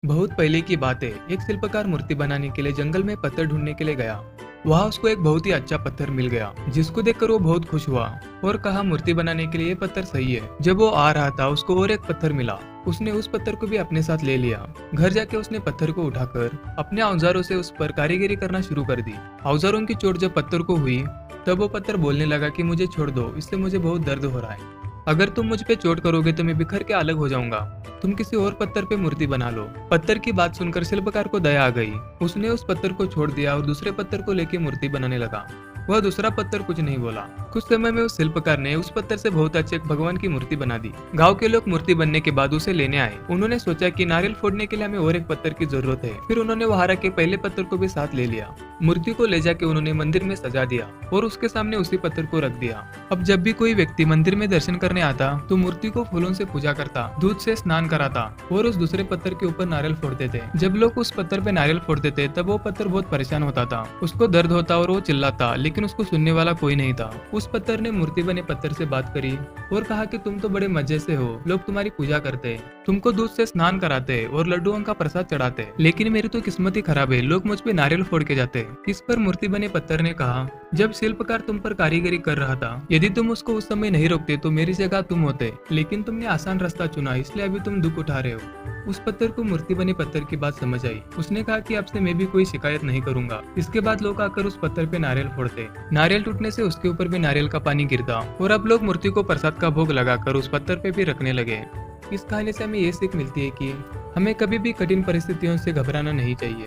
बहुत पहले की बात है। एक शिल्पकार मूर्ति बनाने के लिए जंगल में पत्थर ढूंढने के लिए गया। वहां उसको एक बहुत ही अच्छा पत्थर मिल गया, जिसको देखकर वो बहुत खुश हुआ और कहा मूर्ति बनाने के लिए ये पत्थर सही है। जब वो आ रहा था उसको और एक पत्थर मिला। उसने उस पत्थर को भी अपने साथ ले लिया। घर जाके उसने पत्थर को उठाकर अपने औजारों से उस पर कारीगरी करना शुरू कर दी। औजारों की चोट जब पत्थर को हुई तब वो पत्थर बोलने लगा कि मुझे छोड़ दो, इससे मुझे बहुत दर्द हो रहा है। अगर तुम मुझ पे चोट करोगे तो मैं बिखर के अलग हो जाऊंगा। तुम किसी और पत्थर पे मूर्ति बना लो। पत्थर की बात सुनकर शिल्पकार को दया आ गई। उसने उस पत्थर को छोड़ दिया और दूसरे पत्थर को लेके मूर्ति बनाने लगा। वह दूसरा पत्थर कुछ नहीं बोला। कुछ समय में उस शिल्पकार ने उस पत्थर से बहुत अच्छे एक भगवान की मूर्ति बना दी। गांव के लोग मूर्ति बनने के बाद उसे लेने आए। उन्होंने सोचा कि नारियल फोड़ने के लिए हमें और एक पत्थर की जरूरत है। फिर उन्होंने वहां रखे पहले पत्थर को भी साथ ले लिया। मूर्ति को ले जाके उन्होंने मंदिर में सजा दिया और उसके सामने उसी पत्थर को रख दिया। अब जब भी कोई व्यक्ति मंदिर में दर्शन करने आता तो मूर्ति को फूलों से पूजा करता, दूध से स्नान कराता और उस दूसरे पत्थर के ऊपर नारियल फोड़ते थे। जब लोग उस पत्थर पे नारियल फोड़ते थे तब वो पत्थर बहुत परेशान होता था। उसको दर्द होता और वो चिल्लाता, लेकिन उसको सुनने वाला कोई नहीं था। उस पत्थर ने मूर्ति बने पत्थर से बात करी और कहा कि तुम तो बड़े मजे से हो, लोग तुम्हारी पूजा करते हैं, तुमको दूध से स्नान कराते और लड्डुओं का प्रसाद चढ़ाते, लेकिन मेरी तो किस्मत ही खराब है, लोग मुझ पे नारियल फोड़ के जाते। इस पर मूर्ति बने पत्थर ने कहा, जब शिल्पकार तुम पर कारीगरी कर रहा था, यदि तुम उसको उस समय नहीं रोकते तो मेरी जगह तुम होते, लेकिन तुमने आसान रास्ता चुना, इसलिए अभी तुम दुख उठा रहे हो। उस पत्थर को मूर्ति बने पत्थर की बात समझ आई। उसने कहा कि अब से मैं भी कोई शिकायत नहीं करूंगा। इसके बाद लोग आकर उस पत्थर पे नारियल फोड़ते। नारियल टूटने से उसके ऊपर भी नारियल का पानी गिरता और अब लोग मूर्ति को प्रसाद का भोग लगाकर उस पत्थर पे भी रखने लगे। इस कहानी से हमें ये सीख मिलती है कि हमें कभी भी कठिन परिस्थितियों से घबराना नहीं चाहिए।